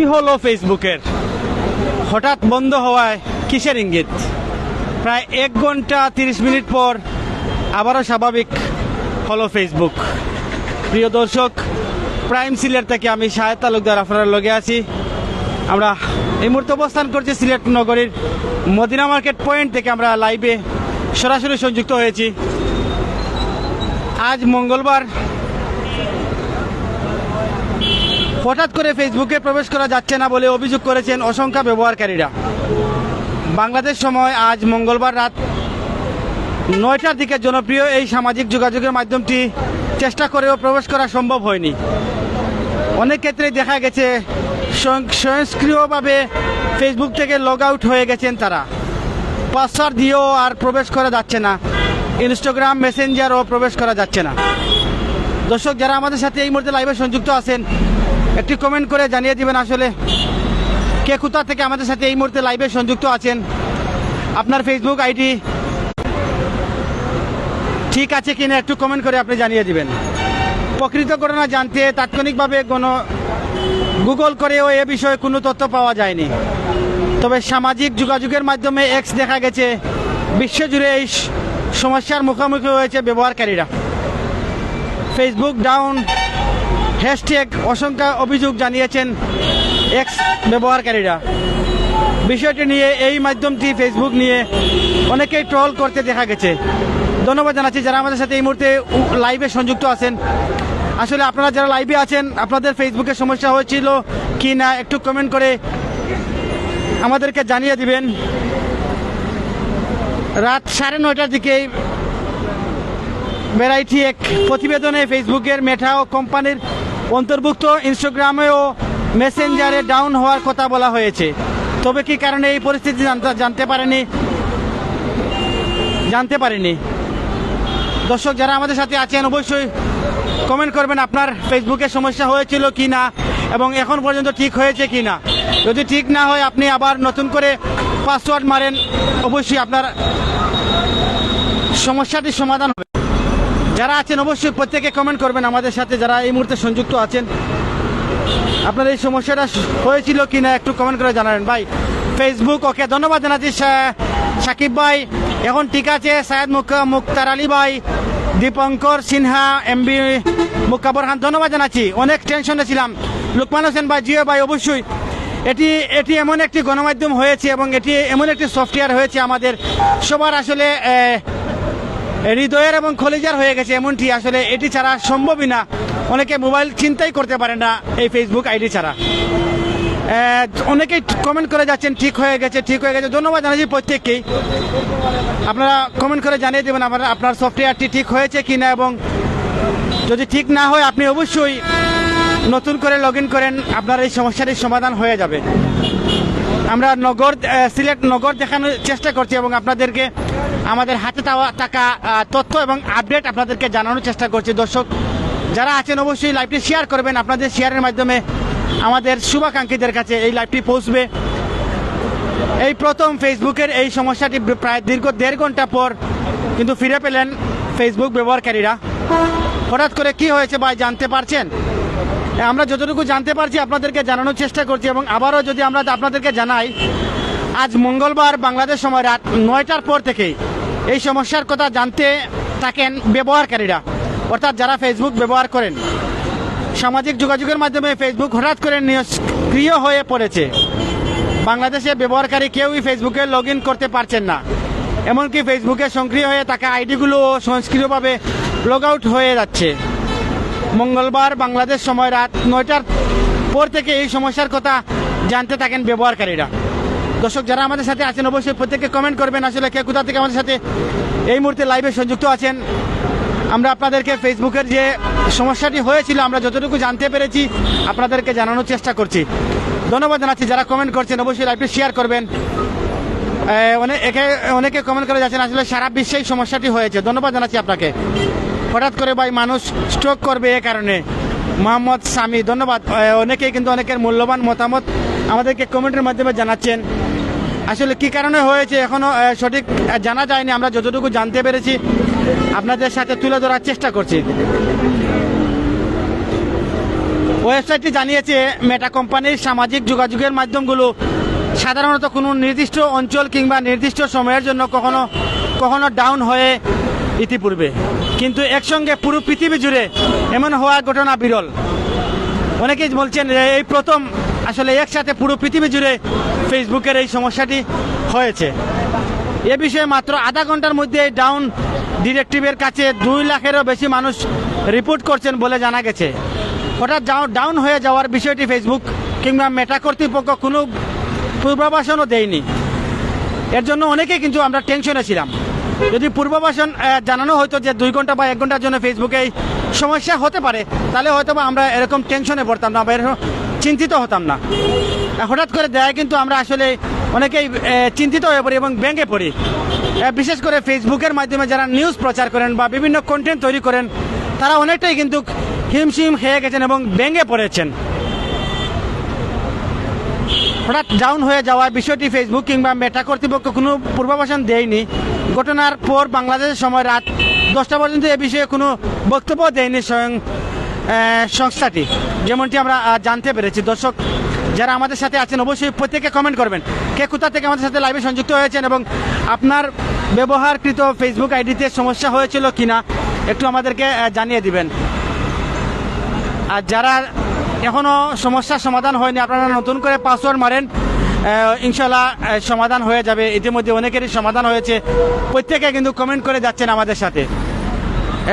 কি হলো ফেসবুকের? হঠাৎ বন্ধ হওয়ায় কিসের ইঙ্গিত? প্রায় 1 ঘন্টা 30 মিনিট পর আবারও স্বাভাবিক হলো ফেসবুক। প্রিয় দর্শক, প্রাইম সিলেট থেকে আমি শাহেদ তালুকদার আপনার লগে আছি। আমরা এই মুহূর্তে অবস্থান করছি সিলেট নগরীর মদিনা মার্কেট পয়েন্ট থেকে। আমরা লাইভে সরাসরি সংযুক্ত হয়েছি। আজ মঙ্গলবার, হঠাৎ করে ফেসবুকে প্রবেশ করা যাচ্ছে না বলে অভিযোগ করেছেন অসংখ্য ব্যবহারকারীরা। বাংলাদেশ সময় আজ মঙ্গলবার রাত 9টার দিকে জনপ্রিয় এই সামাজিক যোগাযোগের মাধ্যমটি চেষ্টা করেও প্রবেশ করা সম্ভব হয়নি। অনেক ক্ষেত্রে দেখা গেছে স্বয়ংক্রিয়ভাবে ফেসবুক থেকে লগ আউট হয়ে গেছেন তারা। পাসওয়ার্ড দিয়েও আর প্রবেশ করা যাচ্ছে না। ইনস্টাগ্রাম, মেসেঞ্জারও প্রবেশ করা যাচ্ছে না। দর্শক, যারা আমাদের সাথে এই মুহূর্তে লাইভে সংযুক্ত আছেন, একটি কমেন্ট করে জানিয়ে দিবেন আসলে কে কোথা থেকে আমাদের সাথে এই মুহূর্তে লাইভে সংযুক্ত আছেন। আপনার ফেসবুক আইডি ঠিক আছে কিনা একটু কমেন্ট করে আপনি জানিয়ে দিবেন। প্রকৃত ঘটনা জানতে তাৎক্ষণিকভাবে গুগল করেও এ বিষয়ে কোনো তথ্য পাওয়া যায়নি। তবে সামাজিক যোগাযোগের মাধ্যমে এক্স দেখা গেছে বিশ্বজুড়ে এই সমস্যার মুখোমুখি হয়েছে ব্যবহারকারীরা। ফেসবুক ডাউন হ্যাশট্যাগ অসংখ্য অভিযোগ জানিয়েছেন এক্স ব্যবহারকারীরা। বিষয়টি নিয়ে এই মাধ্যমটি ফেসবুক নিয়ে অনেকেই ট্রল করতে দেখা গেছে। ধন্যবাদ জানাচ্ছি যারা আমাদের সাথে এই মুহূর্তে লাইভে সংযুক্ত আছেন। আসলে আপনারা যারা লাইভে আছেন, আপনাদের ফেসবুকে সমস্যা হয়েছিল কি না একটু কমেন্ট করে আমাদেরকে জানিয়ে দিবেন। রাত 9:30টার দিকে ভ্যারাইটি এক প্রতিবেদনে ফেসবুকের মেটা ও কোম্পানির অন্তর্ভুক্ত ইনস্টাগ্রামে ও মেসেঞ্জারে ডাউন হওয়ার কথা বলা হয়েছে। তবে কি কারণে এই পরিস্থিতি জানতে পারেনি। দর্শক, যারা আমাদের সাথে আছেন অবশ্যই কমেন্ট করবেন আপনার ফেসবুকে সমস্যা হয়েছিল কি না এবং এখন পর্যন্ত ঠিক হয়েছে কি না। যদি ঠিক না হয় আপনি আবার নতুন করে পাসওয়ার্ড মারেন, অবশ্যই আপনার সমস্যাটির সমাধান হবে। যারা আছেন অবশ্যই প্রত্যেকে কমেন্ট করবেন আমাদের সাথে, যারা এই মুহূর্তে সংযুক্ত আছেন। আপনার এই সমস্যাটা হয়েছিল কি না একটু কমেন্ট করে জানাবেন। ভাই ফেসবুক ওকে, ধন্যবাদ জানাচ্ছি সাকিব ভাই, এখন ঠিক আছে। সায়েদ মুক্তার আলী ভাই, দীপঙ্কর সিনহা, এমবি মুক্তাবর খান, ধন্যবাদ জানাচ্ছি। অনেক টেনশনে ছিলাম। লুকমান হোসেন ভাই, জিও ভাই, অবশ্যই এটি এমন একটি গণমাধ্যম হয়েছে এবং এটি এমন একটি সফটওয়্যার হয়েছে আমাদের সবার আসলে হৃদয়ের এবং কলিজার হয়ে গেছে। এমনটি আসলে এটি ছাড়া সম্ভবই না। অনেকে মোবাইল চিন্তাই করতে পারে না এই ফেসবুক আইডি ছাড়া। অনেকেই কমেন্ট করে যাচ্ছেন ঠিক হয়ে গেছে, ঠিক হয়ে গেছে। ধন্যবাদ জানাচ্ছি প্রত্যেককেই। আপনারা কমেন্ট করে জানিয়ে দেবেন আপনার সফটওয়্যারটি ঠিক হয়েছে কিনা এবং যদি ঠিক না হয় আপনি অবশ্যই নতুন করে লগ ইন করেন, আপনার এই সমস্যাটির সমাধান হয়ে যাবে। আমরা সিলেট নগর দেখানোর চেষ্টা করছি এবং আপনাদেরকে আমাদের হাতে থাকা তথ্য এবং আপডেট আপনাদেরকে জানানোর চেষ্টা করছি। দর্শক, যারা আছেন অবশ্যই লাইভটি শেয়ার করবেন। আপনাদের শেয়ারের মাধ্যমে আমাদের শুভাকাঙ্ক্ষীদের কাছে এই লাইভটি পৌঁছবে। এই প্রথম ফেসবুকের এই সমস্যাটি প্রায় দীর্ঘ 1.5 ঘন্টা পর কিন্তু ফিরে পেলেন ফেসবুক ব্যবহারকারীরা। হঠাৎ করে কি হয়েছে ভাই জানতে পারছেন? আমরা যতটুকু জানতে পারছি আপনাদেরকে জানানোর চেষ্টা করছি এবং আবারও যদি আমরা আপনাদেরকে জানাই, আজ মঙ্গলবার বাংলাদেশ সময় রাত 9টার পর থেকে এই সমস্যার কথা জানতে থাকেন ব্যবহারকারীরা, অর্থাৎ যারা ফেসবুক ব্যবহার করেন। সামাজিক যোগাযোগের মাধ্যমে ফেসবুক হঠাৎ করে নিষ্ক্রিয় হয়ে পড়েছে। বাংলাদেশে ব্যবহারকারী কেউই ফেসবুকে লগ ইন করতে পারছেন না। এমনকি ফেসবুকে সক্রিয় হয়ে থাকা আইডিগুলোও স্বয়ংক্রিয়ভাবে লগ আউট হয়ে যাচ্ছে। মঙ্গলবার বাংলাদেশ সময় রাত 9টার পর থেকে এই সমস্যার কথা জানতে থাকেন ব্যবহারকারীরা। দর্শক, যারা আমাদের সাথে আছেন অবশ্যই প্রত্যেকে কমেন্ট করবেন আসলে কে কোথা থেকে আমাদের সাথে এই মুহূর্তে লাইভে সংযুক্ত আছেন। আমরা আপনাদেরকে ফেসবুকের যে সমস্যাটি হয়েছিল আমরা যতটুকু জানতে পেরেছি আপনাদেরকে জানানোর চেষ্টা করছি। ধন্যবাদ জানাচ্ছি যারা কমেন্ট করছেন, অবশ্যই লাইভটি শেয়ার করবেন। অনেকে কমেন্ট করে যাচ্ছেন আসলে সারা বিশ্বেই সমস্যাটি হয়েছে। ধন্যবাদ জানাচ্ছি আপনাকে। হঠাৎ করে ভাই মানুষ স্ট্রোক করবে এ কারণে, মোহাম্মদ সামি, ধন্যবাদ। অনেকেই কিন্তু অনেকের মূল্যবান মতামত আমাদেরকে কমেন্টের মাধ্যমে জানাচ্ছেন। আসলে কি কারণে হয়েছে এখনো সঠিক জানা যায়নি। আমরা যতটুকু জানতে পেরেছি আপনাদের সাথে তুলে ধরার চেষ্টা করছি। ওয়েবসাইটটি জানিয়েছে মেটা কোম্পানির সামাজিক যোগাযোগের মাধ্যমগুলো সাধারণত কোনো নির্দিষ্ট অঞ্চল কিংবা নির্দিষ্ট সময়ের জন্য কখনো কখনো ডাউন হয়ে ইতিপূর্বে, কিন্তু একসঙ্গে পুরো পৃথিবী জুড়ে এমন হওয়ার ঘটনা বিরল। অনেকেই বলছেন যে এই প্রথম আসলে একসাথে পুরো পৃথিবী জুড়ে ফেসবুকের এই সমস্যাটি হয়েছে। এ বিষয়ে মাত্র আধা ঘন্টার মধ্যে ডাউন ডিরেক্টিভের কাছে 2 লাখেরও বেশি মানুষ রিপোর্ট করছেন বলে জানা গেছে। হঠাৎ ডাউন হয়ে যাওয়ার বিষয়টি ফেসবুক কিংবা মেটা কর্তৃপক্ষ কোনো পূর্বাভাসও দেয়নি। এর জন্য অনেকেই কিন্তু আমরা টেনশনে ছিলাম। যদি পূর্বাভাসন জানানো হতো যে 2 ঘন্টা বা 1 ঘন্টার জন্য ফেসবুকে এই সমস্যা হতে পারে, তাহলে হয়তো বা আমরা এরকম টেনশনে পড়তাম না বা এরকম চিন্তিত হতাম না। হঠাৎ করে দেয় কিন্তু আমরা আসলে অনেকেই চিন্তিত হয়ে পড়ি এবং ভেঙে পড়ি। বিশেষ করে ফেসবুকের মাধ্যমে যারা নিউজ প্রচার করেন বা বিভিন্ন কন্টেন্ট তৈরি করেন, তারা অনেকটাই কিন্তু হিমশিম খেয়ে গেছেন এবং ভেঙে পড়েছেন। হঠাৎ ডাউন হয়ে যাওয়ার বিষয়টি ফেসবুক কিংবা মেটা কর্তৃপক্ষ কোনো পূর্বাভাসন দেয়নি। ঘটনার পর বাংলাদেশের সময় রাত 10টা পর্যন্ত এ বিষয়ে কোনো বক্তব্য দেয়নি স্বয়ং সংস্থাটি, যেমনটি আমরা জানতে পেরেছি। দর্শক যারা আমাদের সাথে আছেন অবশ্যই প্রত্যেকে কমেন্ট করবেন কে কোথা থেকে আমাদের সাথে লাইভে সংযুক্ত হয়েছেন এবং আপনার ব্যবহারকৃত ফেসবুক আইডিতে সমস্যা হয়েছিল কিনা একটু আমাদেরকে জানিয়ে দিবেন। আর যারা এখনও সমস্যার সমাধান হয়নি, আপনারা নতুন করে পাসওয়ার্ড মারেন, ইনশাল্লাহ সমাধান হয়ে যাবে। ইতিমধ্যে অনেকেরই সমাধান হয়েছে, প্রত্যেকে কিন্তু কমেন্ট করে যাচ্ছেন আমাদের সাথে।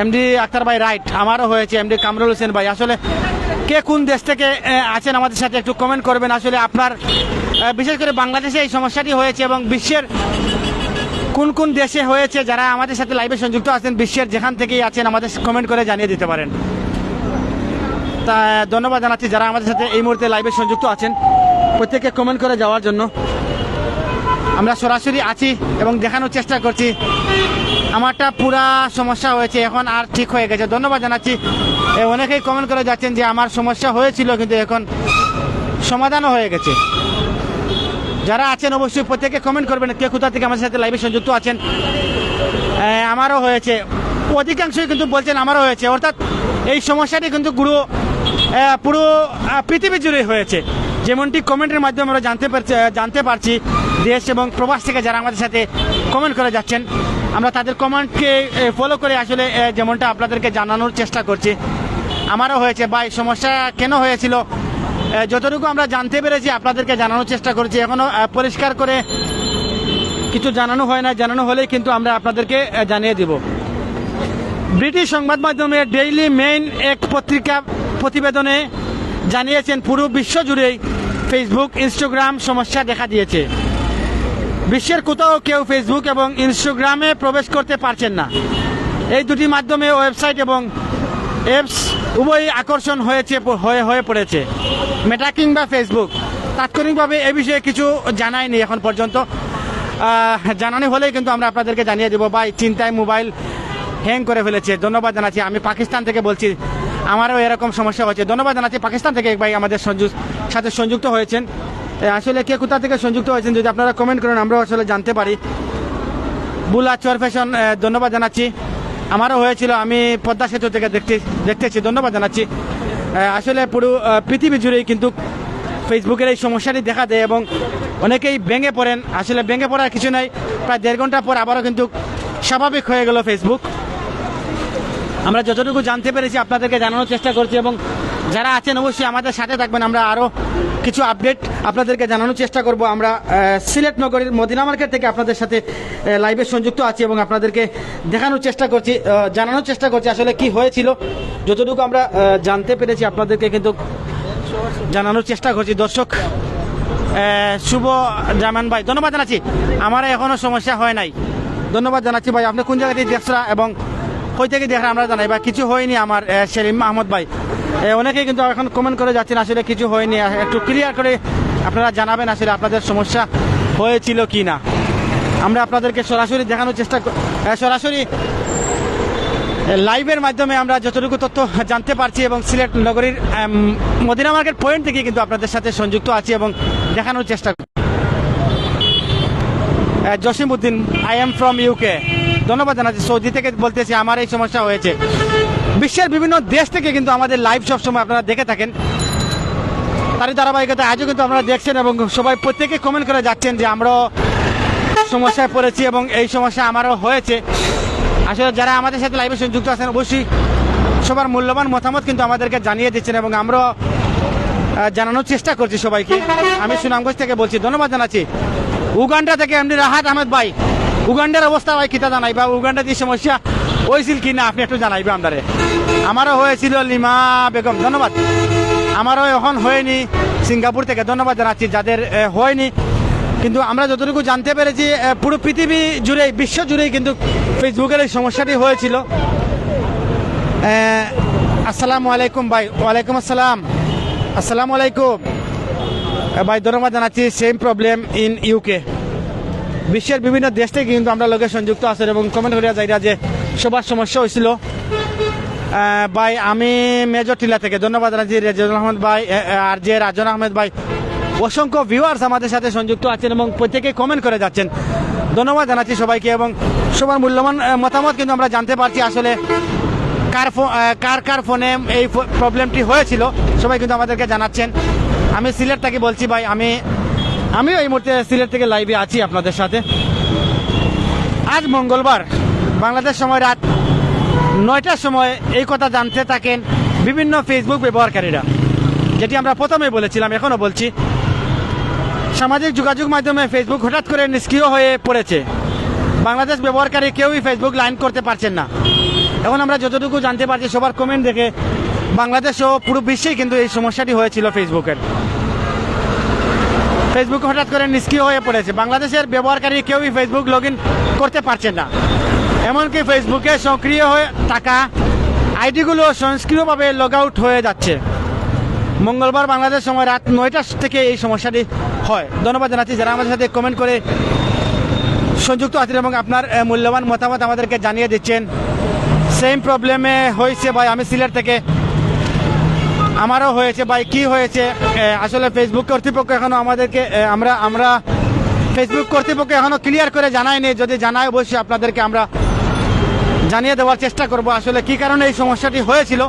এমডি আক্তার ভাই রাইট, আমারও হয়েছে। এমডি কামরুল হোসেন ভাই, আসলে কে কোন দেশ থেকে আছেন আমাদের সাথে একটু কমেন্ট করবেন। আসলে আপনার বিশেষ করে বাংলাদেশে এই সমস্যাটি হয়েছে এবং বিশ্বের কোন কোন দেশে হয়েছে, যারা আমাদের সাথে লাইভে সংযুক্ত আছেন বিশ্বের যেখান থেকেই আছেন আমাদের কমেন্ট করে জানিয়ে দিতে পারেন। তা ধন্যবাদ জানাচ্ছি যারা আমাদের সাথে এই মুহূর্তে লাইভে সংযুক্ত আছেন, প্রত্যেকে কমেন্ট করে যাওয়ার জন্য। আমরা সরাসরি আছি এবং দেখানোর চেষ্টা করছি আমারটা পুরা সমস্যা হয়েছে, এখন আর ঠিক হয়ে গেছে। ধন্যবাদ জানাচ্ছি। অনেকেই কমেন্ট করে যাচ্ছেন যে আমার সমস্যা হয়েছিল কিন্তু এখন সমাধানও হয়ে গেছে। যারা আছেন অবশ্যই প্রত্যেকে কমেন্ট করবেন কে কোথা থেকে আমাদের সাথে লাইভে সংযুক্ত আছেন। আমারও হয়েছে, অধিকাংশই কিন্তু বলছেন আমারও হয়েছে। অর্থাৎ এই সমস্যাটি কিন্তু পুরো পৃথিবী জুড়ে হয়েছে, যেমনটি কমেন্টের মাধ্যমে আমরা জানতে পারছি। দেশ এবং প্রবাস থেকে যারা আমাদের সাথে কমেন্ট করে যাচ্ছেন, আমরা তাদের কমেন্টকে ফলো করে আসলে যেমনটা আপনাদেরকে জানানোর চেষ্টা করছি। আমারও হয়েছে ভাই, সমস্যা কেন হয়েছিল যতটুকু আমরা জানতে পেরেছি আপনাদেরকে জানানোর চেষ্টা করছি। এখনও পরিষ্কার করে কিছু জানানো হয় না, জানানো হলেই কিন্তু আমরা আপনাদেরকে জানিয়ে দিব। ব্রিটিশ সংবাদ মাধ্যমে ডেইলি মেইল এক পত্রিকা প্রতিবেদনে জানিয়েছেন পুরো বিশ্ব জুড়েই ফেসবুক ইনস্টাগ্রাম সমস্যা দেখা দিয়েছে। বিশ্বের কোথাও কেউ ফেসবুক এবং ইনস্টাগ্রামে প্রবেশ করতে পারছেন না। এই দুটি মাধ্যমে ওয়েবসাইট এবং অ্যাপস উভয়ই আকর্ষণ হয়ে পড়েছে। মেটা কিংবা ফেসবুক তাৎক্ষণিকভাবে এ বিষয়ে কিছু জানায়নি এখন পর্যন্ত। জানানো হলেই কিন্তু আমরা আপনাদেরকে জানিয়ে দেবো। ভাই চিন্তায় মোবাইল হ্যাং করে ফেলেছে। ধন্যবাদ জানাচ্ছি। আমি পাকিস্তান থেকে বলছি, আমারও এরকম সমস্যা হয়েছে। ধন্যবাদ জানাচ্ছি পাকিস্তান থেকে ভাই আমাদের সাথে সংযুক্ত হয়েছেন। আসলে কে কোথা থেকে সংযুক্ত হয়েছেন যদি আপনারা কমেন্ট করেন আমরাও আসলে জানতে পারি। বুলা চর ফ্যাশন, ধন্যবাদ জানাচ্ছি। আমারও হয়েছিল, আমি পদ্মা সেতু থেকে দেখতেছি। ধন্যবাদ জানাচ্ছি। আসলে পুরো পৃথিবী জুড়েই কিন্তু ফেসবুকের এই সমস্যাটি দেখা দেয় এবং অনেকেই ভেঙে পড়েন। আসলে ভেঙে পড়ার কিছু নাই, প্রায় 1.5 ঘন্টা পর আবারও কিন্তু স্বাভাবিক হয়ে গেল ফেসবুক। আমরা যতটুকু জানতে পেরেছি আপনাদেরকে জানানোর চেষ্টা করছি এবং যারা আছেন অবশ্যই আমাদের সাথে থাকবেন। আমরা আরও কিছু আপডেট আপনাদেরকে জানানোর চেষ্টা করব। আমরা সিলেট নগরীর মদিনা মার্কেট থেকে আপনাদের সাথে লাইভে সংযুক্ত আছি এবং আপনাদেরকে দেখানোর চেষ্টা করছি, জানানোর চেষ্টা করছি আসলে কি হয়েছিল। যতটুকু আমরা জানতে পেরেছি আপনাদেরকে কিন্তু জানানোর চেষ্টা করছি। দর্শক শুভ জামান ভাই, ধন্যবাদ জানাচ্ছি। আমার এখনও সমস্যা হয় নাই। ধন্যবাদ জানাচ্ছি ভাই। আপনি কোন জায়গা থেকে দেখছেন এবং কই থেকে দেখেন আমরা জানাই ভাই। কিছু হয়নি আমার। সেলিম আহমদ ভাই, অনেকেই কিন্তু এখন কমেন্ট করে যাচ্ছেন আসলে কিছু হয়নি। একটু ক্লিয়ার করে আপনারা জানাবেন আসলে আপনাদের সমস্যা হয়েছিল কি না। আমরা আপনাদেরকে সরাসরি দেখানোর চেষ্টা সরাসরি লাইভের মাধ্যমে আমরা যতটুকু তথ্য জানতে পারছি এবং সিলেট নগরীর মদিনা মার্কেট পয়েন্ট থেকে কিন্তু আপনাদের সাথে সংযুক্ত আছি এবং দেখানোর চেষ্টা করছি। Jasim Uddin, I am from UK, ধন্যবাদ জানাচ্ছি। সৌদি থেকে বলতেছি আমার এই সমস্যা হয়েছে। বিশ্বের বিভিন্ন দেশ থেকে কিন্তু আমাদের লাইভ সবসময় আপনারা দেখে থাকেন। তারই ধারাবাহিকতা আজও কিন্তু আপনারা দেখছেন এবং সবাই প্রত্যেকে কমেন্ট করে যাচ্ছেন যে আমরাও সমস্যায় পড়েছি এবং এই সমস্যা আমারও হয়েছে। আসলে যারা আমাদের সাথে লাইভে সংযুক্ত আছেন অবশ্যই সবার মূল্যবান মতামত কিন্তু আমাদেরকে জানিয়ে দিচ্ছেন এবং আমরাও জানানোর চেষ্টা করছি সবাইকে। আমি সুনামগঞ্জ থেকে বলছি, ধন্যবাদ জানাচ্ছি। উগান্ডা থেকে এমনি রাহাত আহমেদ ভাই, উগান্ডার অবস্থা ভাই কিতা জানাই বা উগান্ডার যে সমস্যা হয়েছিল কিনা আপনি একটু জানাইবে আমাদের। আমারও হয়েছিল লিমা বেগম, ধন্যবাদ। আমারও এখন হয়নি সিঙ্গাপুর থেকে, ধন্যবাদ জানাচ্ছি যাদের হয়নি। কিন্তু আমরা যতটুকু জানতে পেরেছি পুরো পৃথিবী জুড়ে বিশ্ব জুড়েই কিন্তু ফেসবুকের এই সমস্যাটি হয়েছিল। আসসালামু আলাইকুম ভাই। ওয়ালাইকুম আসসালাম। আসসালামু আলাইকুম ভাই, ধন্যবাদ জানাচ্ছি। Same problem in UK. বিশ্বের বিভিন্ন দেশ থেকে কিন্তু আমরা লোকের সংযুক্ত আছেন এবং কমেন্ট করিয়া যাইরা যে সবার সমস্যা হয়েছিল। ভাই আমি মেজর টিলা থেকে, ধন্যবাদ জানাচ্ছি রেজাউল আহমেদ ভাই আর যে রাজন আহমেদ ভাই। অসংখ্য ভিউয়ার্স আমাদের সাথে সংযুক্ত আছেন এবং প্রত্যেকে কমেন্ট করে যাচ্ছেন, ধন্যবাদ জানাচ্ছি সবাইকে এবং সবার মূল্যবান মতামত কিন্তু আমরা জানতে পারছি আসলে কার ফোনে এই প্রবলেমটি হয়েছিল সবাই কিন্তু আমাদেরকে জানাচ্ছেন। আমি সিলেট থেকে বলছি ভাই, আমিও এই মুহূর্তে সিলেট থেকে লাইভে আছি আপনাদের সাথে। আজ মঙ্গলবার, বাংলাদেশ সময় রাত 9টার সময় এই কথা জানতে থাকেন বিভিন্ন ফেসবুক ব্যবহারকারীরা, যেটি আমরা প্রথমে বলেছিলাম এখনো বলছি। সামাজিক যোগাযোগ মাধ্যমে ফেসবুক হঠাৎ করে নিষ্ক্রিয় হয়ে পড়েছে। বাংলাদেশ ব্যবহারকারী কেউই ফেসবুক লাইন করতে পারছেন না। এখন আমরা যতটুকু জানতে পারছি সবার কমেন্ট দেখে বাংলাদেশ ও পুরো বিশ্বেই কিন্তু এই সমস্যাটি হয়েছিল ফেসবুকের। ফেসবুক হঠাৎ করে নিষ্ক্রিয় হয়ে পড়েছে। বাংলাদেশের ব্যবহারকারী কেউই ফেসবুক লগ ইন করতে পারছেন না। এমনকি ফেসবুকে সক্রিয় হয়ে থাকা আইডিগুলো স্বয়ংক্রিয়ভাবে লগ আউট হয়ে যাচ্ছে। মঙ্গলবার বাংলাদেশ সময় রাত 9টা থেকে এই সমস্যাটি হয়। ধন্যবাদ জানাচ্ছি যারা আমাদের সাথে কমেন্ট করে সংযুক্ত আছেন এবং আপনার মূল্যবান মতামত আমাদেরকে জানিয়ে দিচ্ছেন। সেম প্রবলেমে হয়েছে ভাই, আমি সিলেট থেকে, আমারও হয়েছে ভাই। কি হয়েছে আসলে ফেসবুক কর্তৃপক্ষ এখনো আমাদেরকে আমরা ফেসবুক কর্তৃপক্ষ এখনো ক্লিয়ার করে জানায়নি। যদি জানায় অবশ্যই আপনাদেরকে আমরা জানিয়ে দেওয়ার চেষ্টা করব আসলে কি কারণে এই সমস্যাটি হয়েছিল।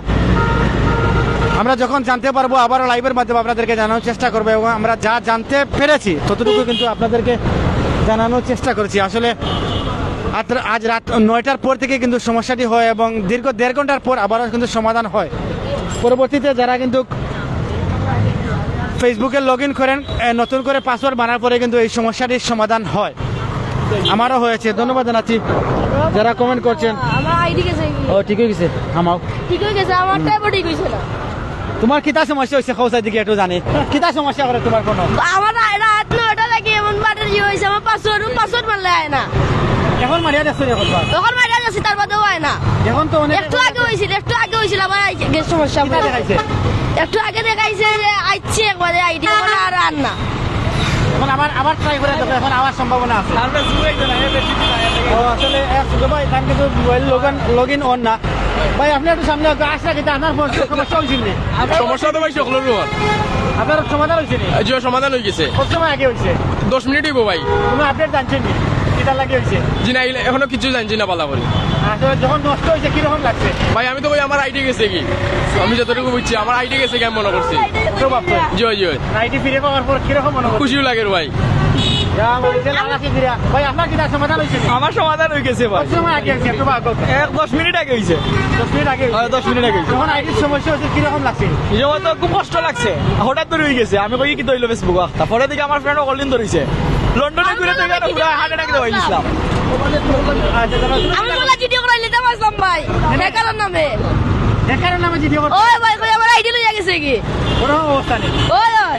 আমরা যখন জানতে পারবো আবারও লাইভের মাধ্যমে আপনাদেরকে জানানোর চেষ্টা করবো এবং আমরা যা জানতে পেরেছি ততটুকু কিন্তু আপনাদেরকে জানানোর চেষ্টা করেছি। আসলে আজ রাত 9টার পর থেকে কিন্তু সমস্যাটি হয় এবং দীর্ঘ 1.5 ঘন্টার পর আবারও কিন্তু সমাধান হয়। পরবর্তীতে যারা কিন্তু ফেসবুকে লগ ইন করেন নতুন করে পাসওয়ার্ড বানার পরে কিন্তু এই সমস্যাটির সমাধান হয়। আমারও হয়েছে, ধন্যবাদ জানাচ্ছি যারা কমেন্ট করছেন। আমার আইডি গেছে কি? ও ঠিক হয়ে গেছে, আমাও ঠিক হয়ে গেছে, আমার টাইপও ঠিক হইছে না। তোমার কিতা সমস্যা হয়েছে খৌসার দিকে একটু জানি, কিতা সমস্যা করে তোমার কোনো? আমার রাত 9টা থেকে এমন বাটার ইয়ে হয়েছে, আমার পাসওয়ার্ড মারলে হয় না। এখন মারিয়া দেখছো এখন তখন মারা যাচ্ছে, তার বাদেও হয় না। এখন তো অনেক একটু আগে হয়েছিল আমার সমস্যা। কিতা দেখাইছে? একটু আগে দেখাইছে যে আইছে একবারে আইডি, এখন আর না। এখন আবার ট্রাই করে দেখো, এখন আবার সম্ভাবনা আছে। ও আসলে ভাই তার কিন্তু মোবাইল লগ ইন অন না। ভাই আপনি একটু সামনে আসলে কিন্তু আপনার সমস্যা হয়েছিল নি? সমস্যা তো ভাই সকলের রকম। আপনার সমাধান হয়েছে নি? জিও সমাধান হয়ে গেছে। কত সময় আগে হয়েছে? 10 মিনিট হইব ভাই। কোনো আপডেট জানছেন নি কিটা লাগে হয়েছে? জি না, এখনো কিছু জানছি না পালা করে। আসলে যখন নষ্ট হয়েছে কিরকম লাগছে? ভাই আমি তো ভাই আমার আইডি গেছে কি, আমি যতটুকু বুঝছি আমার আইডি গেছে কি আমি মনে করছি। প্রভাব তো জিও জিও আইডি ফিরে পাওয়ার পর কিরকম মনে হচ্ছে? খুশিও লাগে রে ভাই। ভাই আপনার কিটা সমাধান হয়েছে নি? আমার সমাধান হয়ে গেছে ভাই। কত সময় আগে হয়েছে একটু ভাগ করতে? 10 মিনিট আগে হয়েছে। 10 মিনিট আগে হয়েছে? 10 মিনিট আগে হয়েছে। যখন আইডির সমস্যা হয়েছে কিরকম লাগছে? নিজের তো খুব কষ্ট লাগছে, হঠাৎ করে হয়ে গেছে। আমি কই কি ধরলো ফেসবুক, তারপরে দিকে আমার ফ্রেন্ড অকলিন ধরেছে। লন্ডনে ঘুরে থেকে পুরো হার্ট অ্যাটাক হয়ে গেছিলাম। আমি বলা ভিডিও করে নিতে পারতাম ভাই, হ্যাকারের নামে। দেখার নামে জিডিও করতে ওই ভাই কই আমার আইডি লইয়া গেছে কি? কোনো অবস্থা নেই।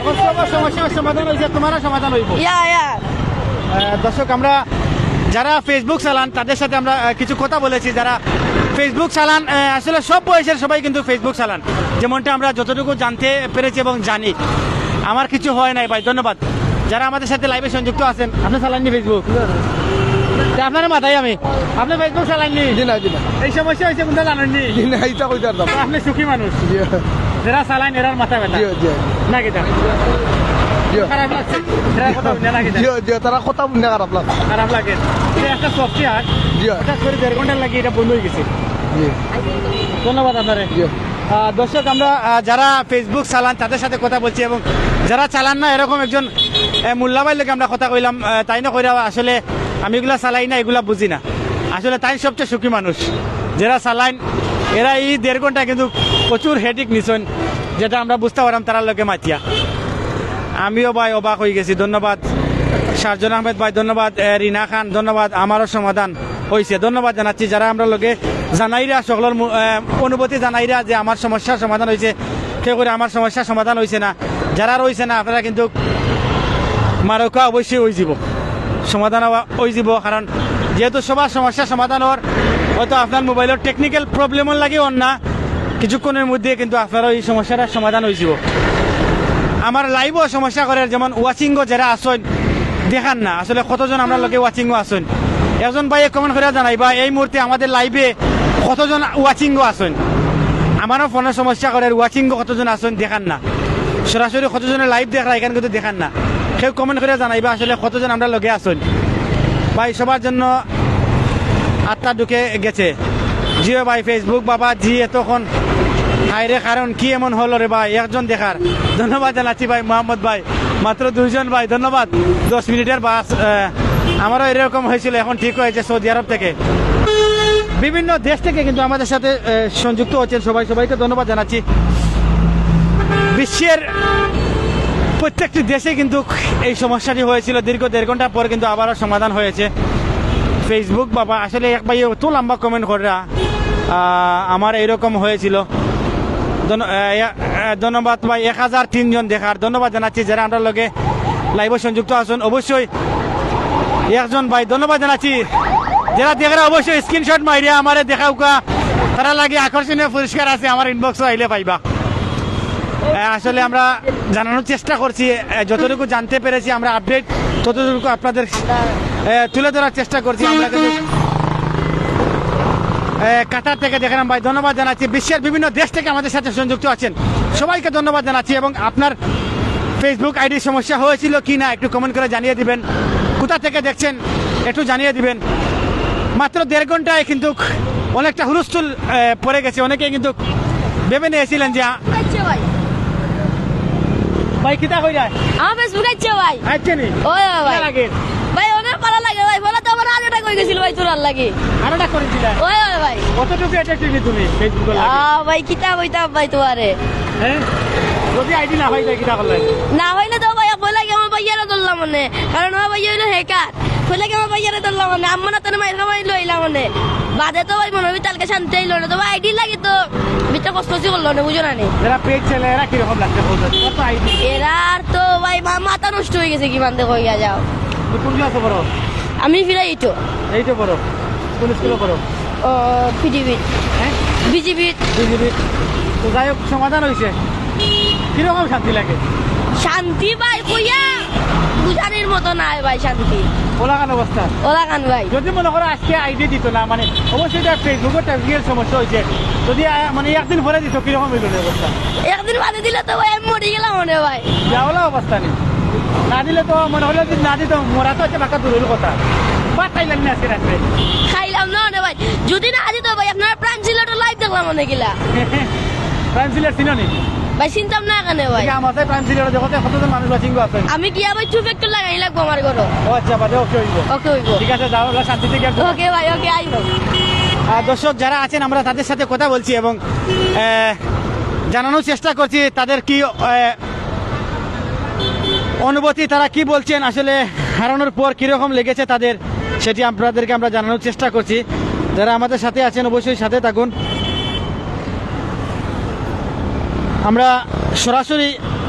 ওই সমস্যার সমাধান হয়েছে, তোমারও সমাধান হইব। ইয়া দর্শক আমরা যারা ফেসবুক চালান তাদের সাথে আমরা কিছু কথা বলেছি। যারা ফেসবুক চালান আসলে সব বয়সের সবাই কিন্তু ফেসবুক চালান, যেমনটা আমরা যতটুকু জানতে পেরেছি এবং জানি। আমার কিছু হয় নাই ভাই, ধন্যবাদ যারা আমাদের সাথে লাইভে সংযুক্ত আছেন। আপনি চালাননি ফেসবুক? আপনার মাথায় আমি, আপনি ফেসবুক চালাননি? এই সমস্যা হয়েছে কোনটা জানেননি? আপনি সুখী মানুষ, যারা চালান এরার মাথা ব্যথা না কিটা খারাপ লাগছে? তারা কথা বুঝতে খারাপ লাগে। খারাপ লাগে। একটা সফটওয়্যার হঠাৎ করে 1.5 ঘন্টার লাগে এটা বন্ধ হয়ে গেছে। ধন্যবাদ আপনারে। দর্শক আমরা যারা ফেসবুক চালান তাদের সাথে কথা বলছি এবং যারা চালান না এরকম একজন মোল্লাবাইর লোক আমরা কথা কইলাম তাই না কইরা আসলে আমি এগুলা চালাই না এগুলা বুঝি না আসলে তাই সবচেয়ে সুখী মানুষ যারা চালাইন এরা এই 1.5 ঘন্টা কিন্তু প্রচুর হেডিক নিছেন যেটা আমরা বুঝতে পারলাম তারা লোকে মাতিয়া আমিও ভাই অবাক হয়ে গেছি ধন্যবাদ শাহজান আহমেদ ভাই ধন্যবাদ রিনা খান ধন্যবাদ আমারও সমাধান হয়েছে ধন্যবাদ জানাচ্ছি যারা আমরা লোকে জানাইরা সকলের অনুভূতি জানাইরা যে আমার সমস্যার সমাধান হয়েছে কেউ করে আমার সমস্যার সমাধান হয়েছে না যারা রয়েছে না আপনারা কিন্তু মারকা অবশ্যই হয়ে যাব সমাধান হয়ে যাব কারণ যেহেতু সবার সমস্যার সমাধান হওয়ার হয়তো আপনার মোবাইলের টেকনিক্যাল প্রবলেমও লাগে অন্য না কিছুক্ষণের মধ্যে কিন্তু আপনারও এই সমস্যাটার সমাধান হয়ে যাব আমার লাইভও সমস্যা করে যেমন ওয়াচিংও যারা আসেন দেখান না আসলে কতজন আমরা লোকে ওয়াচিংও আসেন একজন ভাই কমেন্ট করে জানাইবা এই মুহূর্তে আমাদের লাইভে কতজন ওয়াচিংও আসেন আমারও ফোনের সমস্যা করে ওয়াচিংও কতজন আসেন দেখান না সরাসরি কতজনের লাইভ দেখা এখানে কিন্তু দেখান না কেউ কমেন্ট করে জানাইবা আসলে কতজন আমরা লগে আসেন ভাই সবার জন্য আত্মা ঢুকে গেছে জিও ভাই ফেসবুক বাবা জি এতক্ষণ হাইরে কারণ কি এমন হলো রে ভাই একজন দেখার ধন্যবাদ জানাচ্ছি ভাই মোহাম্মদ ভাই মাত্র 2 জন ভাই ধন্যবাদ 10 মিনিটের বাস আমারও এরকম হয়েছিল এখন ঠিক হয়েছে সৌদি আরব থেকে বিভিন্ন দেশ থেকে কিন্তু আমাদের সাথে সংযুক্ত হচ্ছেন সবাইকে ধন্যবাদ জানাচ্ছি বিশ্বের প্রত্যেকটি দেশে কিন্তু এই সমস্যাটি হয়েছিল দীর্ঘ 1.5 ঘন্টা পর কিন্তু আবারও সমাধান হয়েছে ফেসবুক বাবা আসলে এক ভাই অত লম্বা কমেন্ট করে আমার এইরকম হয়েছিল ধন্যবাদ ভাই 1003 জন দেখার ধন্যবাদ জানাচ্ছি যারা আমরা লগে লাইভে সংযুক্ত আছেন অবশ্যই একজন ভাই ধন্যবাদ জানাচ্ছি যারা দেখার অবশ্যই স্ক্রিনশট মারিয়া আমার দেখাও তারা লাগে আকর্ষণীয় পুরস্কার আছে আমার ইনবক্সে আইলে পাইবা আসলে আমরা জানানোর চেষ্টা করছি যতটুকু জানতে পেরেছি আমরা আপডেট ততটুকু আপনাদের তুলে ধরার চেষ্টা করছি আমরা কিন্তু কাতার থেকে দেখলাম ভাই ধন্যবাদ জানাচ্ছি বিশ্বের বিভিন্ন দেশ থেকে আমাদের সাথে সংযুক্ত আছেন সবাইকে ধন্যবাদ জানাচ্ছি এবং আপনার ফেসবুক আইডির সমস্যা হয়েছিল কি না একটু কমেন্ট করে জানিয়ে দিবেন কোথা থেকে দেখছেন একটু জানিয়ে দিবেন মাত্র 1.5 ঘন্টায় কিন্তু অনেকটা হুলস্থুল পড়ে গেছে অনেকেই কিন্তু ভেবে নিয়েছিলেন যে ভাই ভাই কিতা কই যায় আমার ফেসবুক আছে ভাই আচ্ছা নি ওই ভাই লাগে ভাই অনেক ভালো লাগে ভাই বলা তো আমার আলোটা কই গেছিল ভাই তোর লাগে আরোটা করেছিল ওই ভাই কতটুকু অ্যাট্রাক্টিভ তুমি ফেসবুকে লাগে ভাই কিতা কইতাম ভাই তোমারে হ্যাঁ যদি আইডি না হয় কিতা করলে না হইলে তো ভাই বলে লাগে আমার ভাইয়ারে ধরলাম মনে কারণ আমার ভাইয়া হইলো হেকার বলে লাগে আমার ভাইয়ারে ধরলাম মনে আম্মা না তোর মাইর খাওয়াই লইলাম মনে বাদে তো ভাই মনে হয় তালকে শান্তি হইলো না তো আইডি লাগে তো বিটা কষ্ট করলো না বুঝো না নি এরা পেজ ছেলে এরা কিরকম লাগছে বলতে কত আইডি এরা আর তো ভাই মাথা নষ্ট হয়ে গেছে কি মানতে কইয়া যাও তুমি কোন ক্লাসে পড়ো আমি ফিরাই তো এইটা পড়ো কোন স্কুলে পড়ো পিডিবি হ্যাঁ বিজিবি বিজেপি তো যাই হোক সমাধান হয়েছে কিরকম শান্তি লাগে শান্তি ভাই কইয়া বুঝানির মতো না ভাই শান্তি ওলাগান অবস্থা ওলা কান ভাই যদি মনে করো আজকে আইডি দিত না মানে অবশ্যই এটা ফেসবুকের টেকনিক্যাল সমস্যা হয়েছে যদি মানে একদিন পরে দিত কিরকম হইল অবস্থা একদিন বাদে দিলে তো ভাই আমি মরে গেলাম মনে ভাই যাওয়ালা অবস্থা নেই না দিলে তো মনে হলো যদি না দিত মরা তো হচ্ছে বাঁকা দূরের কথা বা খাইলেন না আজকে রাত্রে খাইলাম না মনে ভাই যদি না দিত ভাই আপনার প্রাণ ছিল লাইভ দেখলাম মনে গেলা প্রাইম সিলের ছিল নি ভাই চিন্তাম না কেন ভাই আমাদের প্রাইম সিলের জগতে কতজন মানুষ ওয়াচিং আছেন আমি কি আবার চুপ একটু লাগাই লাগবো আমার ঘরে ও আচ্ছা বাদে ওকে হইব ওকে হইব ঠিক আছে যাও শান্তি থেকে ওকে ভাই ওকে আইব দর্শক যারা আছেন আমরা তাদের সাথে কথা বলছি এবং জানানোর চেষ্টা করছি তাদের কি অনুভূতি তারা কি বলছেন আসলে হারানোর পর কিরকম লেগেছে তাদের সেটি আপনাদেরকে আমরা জানানোর চেষ্টা করছি যারা আমাদের সাথে আছেন অবশ্যই সাথে থাকুন আমরা সরাসরি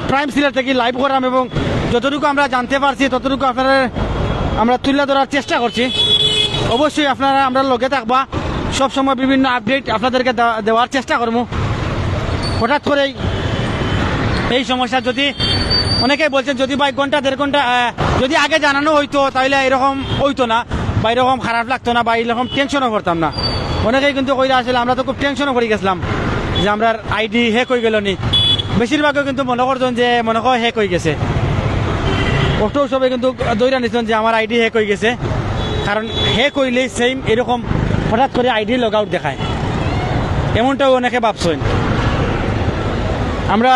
প্রাইম সিলেট থেকে লাইভ করলাম এবং যতটুকু আমরা জানতে পারছি ততটুকু আপনারা আমরা তুলে ধরার চেষ্টা করছি অবশ্যই আপনারা আমরা লগে থাকবা সবসময় বিভিন্ন আপডেট আপনাদেরকে দেওয়ার চেষ্টা করবো হঠাৎ করেই এই সমস্যা যদি অনেকেই বলছেন যদি বা 1 ঘন্টা 1.5 ঘন্টা যদি আগে জানানো হইতো তাহলে এরকম হইতো না বা এরকম খারাপ লাগতো না বা এরকম টেনশনও করতাম না অনেকেই কিন্তু কইরা আসলে আমরা তো খুব টেনশনও করে গেছিলাম যে আমরা আইডি হ্যাক হয়ে গেল নি বেশিরভাগও কিন্তু মনে করছেন যে মনে হয় হ্যাক হয়ে গেছে অটো সবাই কিন্তু দৌড়া নিচ্ছেন যে আমার আইডি হ্যাক হয়ে গেছে কারণ হ্যাক হইলেই সেম এরকম হঠাৎ করে আইডি লগ আউট দেখায় এমনটাও অনেকে ভাবছেন আমরা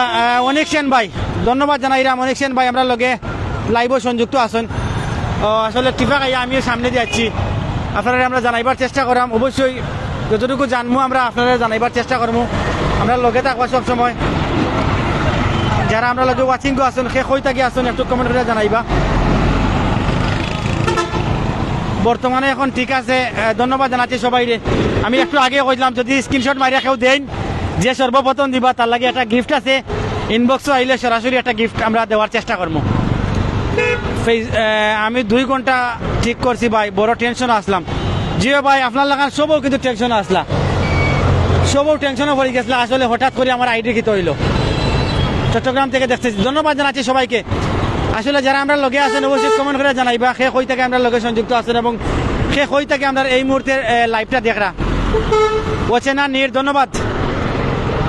অনেক সেন ভাই ধন্যবাদ জানাই রাম অনেক সেন ভাই আমরা লগে লাইভও সংযুক্ত আছেন আসলে টিফা খাইয়া আমিও সামনে দিয়ে যাচ্ছি আপনারা আমরা জানাইবার চেষ্টা করাম অবশ্যই যতটুকু জানবো আমরা আপনারা জানাইবার চেষ্টা করবো আমরা লগে থাকবো সবসময় যারা আমরা লগে ওয়াচিং আছেন সে কই থাকি আছেন একটু কমেন্ট করে জানাইবা বর্তমানে এখন ঠিক আছে ধন্যবাদ জানাচ্ছি সবাই রে আমি একটু আগে কইলাম যদি স্ক্রিনশট মারিয়া কেউ দেন যে সর্বপ্রথম দিবা তার লাগে একটা গিফট আছে ইনবক্সও আইলে সরাসরি একটা গিফট আমরা দেওয়ার চেষ্টা করবো আমি 2 ঘন্টা ঠিক করছি ভাই বড় টেনশন আসলাম জিও ভাই আপনার লাগান সবও কিন্তু টেনশন আসলা সবও টেনশনও পড়ে গেছিল আসলে হঠাৎ করে আমার আইডি কি তৈল চট্টগ্রাম থেকে দেখতেছি ধন্যবাদ জানাচ্ছি সবাইকে আসলে যারা আমরা লগে আছেন অবশ্যই কমেন্ট করে জানাইবা সে কই থেকে আমরা লগে সংযুক্ত আছেন এবং সে কই থেকে আমরা এই মুহূর্তে লাইভটা দেখরা ওচেনা নীর ধন্যবাদ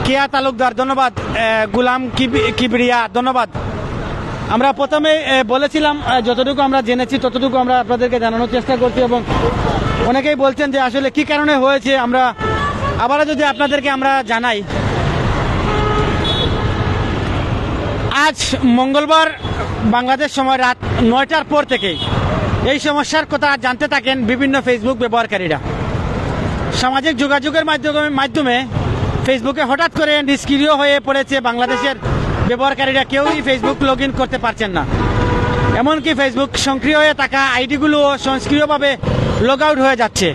কেয়া তালুকদার ধন্যবাদ গুলাম কিবরিয়া ধন্যবাদ আমরা প্রথমে বলেছিলাম যতটুকু আমরা জেনেছি ততটুকু আমরা আপনাদেরকে জানানোর চেষ্টা করছি এবং অনেকেই বলছেন যে আসলে কি কারণে হয়েছে আমরা আবারও যদি আপনাদেরকে আমরা জানাই আজ মঙ্গলবার বাংলাদেশ সময় রাত 9টার পর থেকে এই সমস্যার কথা জানতে থাকেন বিভিন্ন ফেসবুক ব্যবহারকারীরা সামাজিক যোগাযোগের মাধ্যমে ফেসবুকে হঠাৎ করে নিষ্ক্রিয় হয়ে পড়েছে বাংলাদেশের ব্যবহারকারীরা কেউই ফেসবুক লগ ইন করতে পারছেন না এমনকি ফেসবুক সক্রিয় হয়ে থাকা আইডিগুলোও সক্রিয়ভাবে লগ আউট হয়ে যাচ্ছে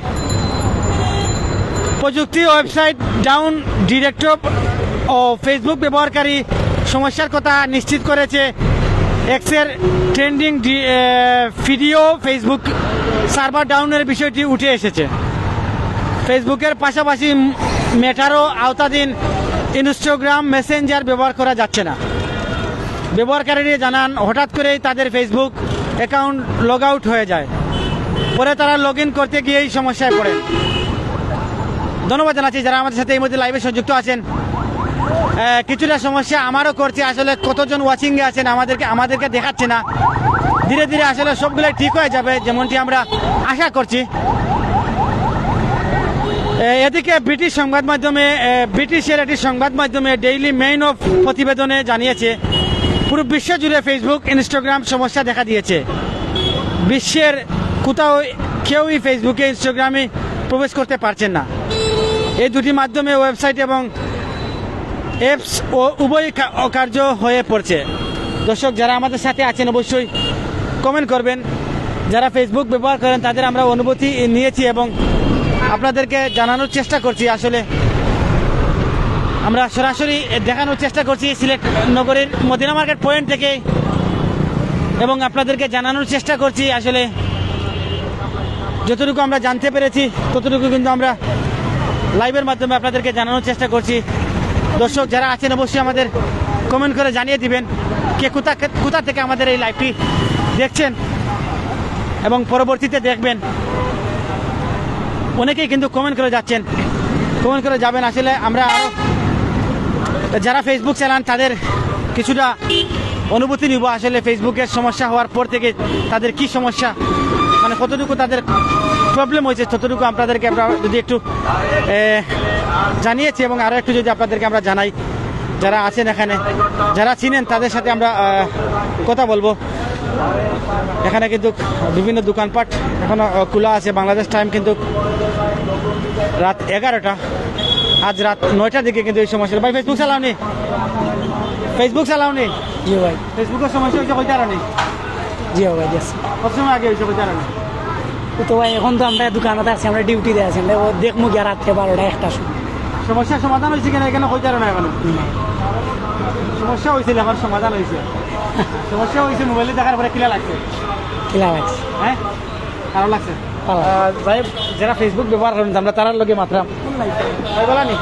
প্রযুক্তি ওয়েবসাইট ডাউন ডিরেক্টর ও ফেসবুক ব্যবহারকারী সমস্যার কথা নিশ্চিত করেছে এক্সের ট্রেন্ডিং ভিডিও ফেসবুক সার্ভার ডাউনের বিষয়টি উঠে এসেছে ফেসবুকের পাশাপাশি মেটারও আওতাধীন ইনস্টাগ্রাম মেসেঞ্জার ব্যবহার করা যাচ্ছে না ব্যবহারকারীরা জানান হঠাৎ করেই তাদের ফেসবুক অ্যাকাউন্ট লগ আউট হয়ে যায় পরে তারা লগ ইন করতে গিয়েই সমস্যায় পড়েন ধন্যবাদ জানাচ্ছি যারা আমাদের সাথে এই মধ্যে লাইভে সংযুক্ত আছেন কিছুটা সমস্যা আমারও করছে আসলে কতজন ওয়াচিংয়ে আছেন আমাদেরকে দেখাচ্ছে না ধীরে ধীরে আসলে সবগুলোই ঠিক হয়ে যাবে যেমনটি আমরা আশা করছি এদিকে ব্রিটিশের একটি সংবাদ মাধ্যমে ডেইলি মেইন অফ প্রতিবেদনে জানিয়েছে পুরো বিশ্ব জুড়ে ফেসবুক ইনস্টাগ্রাম সমস্যা দেখা দিয়েছে বিশ্বের কোথাও কেউই ফেসবুকে ইনস্টাগ্রামে প্রবেশ করতে পারছেন না এই দুটি মাধ্যমে ওয়েবসাইট এবং অ্যাপস ও উভয় অকার্য হয়ে পড়ছে দর্শক যারা আমাদের সাথে আছেন অবশ্যই কমেন্ট করবেন যারা ফেসবুক ব্যবহার করেন তাদের আমরা অনুভূতি নিয়েছি এবং আপনাদেরকে জানানোর চেষ্টা করছি আসলে আমরা সরাসরি দেখানোর চেষ্টা করছি সিলেট নগরীর মদিনা মার্কেট পয়েন্ট থেকে এবং আপনাদেরকে জানানোর চেষ্টা করছি আসলে যতটুকু আমরা জানতে পেরেছি ততটুকু কিন্তু আমরা লাইভের মাধ্যমে আপনাদেরকে জানানোর চেষ্টা করছি দর্শক যারা আছেন অবশ্যই আমাদের কমেন্ট করে জানিয়ে দিবেন কে কোথা থেকে আমাদের এই লাইভটি দেখছেন এবং পরবর্তীতে দেখবেন অনেকেই কিন্তু কমেন্ট করে যাচ্ছেন কমেন্ট করে যাবেন আসলে আমরা আরও যারা ফেসবুক চালান তাদের কিছুটা অনুভূতি নিব আসলে ফেসবুকের সমস্যা হওয়ার পর থেকে তাদের কি সমস্যা মানে কতটুকু তাদের প্রবলেম হয়েছে ততটুকু আপনাদেরকে আমরা যদি একটু জানিয়েছি এবং আরও একটু যদি আপনাদেরকে আমরা জানাই যারা আছেন এখানে যারা চিনেন তাদের সাথে আমরা কথা বলবো এখানে কিন্তু বিভিন্ন দোকানপাট এখনো খোলা আছে বাংলাদেশ টাইম কিন্তু রাত 11টা আজ রাত 9টার দিকে কিন্তু এই সমস্যা ভাই ফেসবুক চালাওনি জি ভাই ফেসবুকের সমস্যা হয়েছে কই কারণে জি ভাই দেখছি কত সময় আগে হয়েছে কই কারণে তো ভাই এখন তো আমরা দোকানে আছি আমরা ডিউটিতে আছি আমরা দেখবো গিয়ে রাত্রে 12টা 1টার সময় সমস্যার সমাধান হয়েছে কিনা এখানে কই কারণে এখন সমস্যা হয়েছিল আমার সমাধান হয়েছে সমস্যা হয়েছে মোবাইলে দেখার পরে কিলা লাগছে কিলা লাগছে হ্যাঁ আরো লাগছে ভালো। ভাই যারা ফেসবুক ব্যবহার করেন আমরা তারার লগে মাত্রাম ভাই বলানি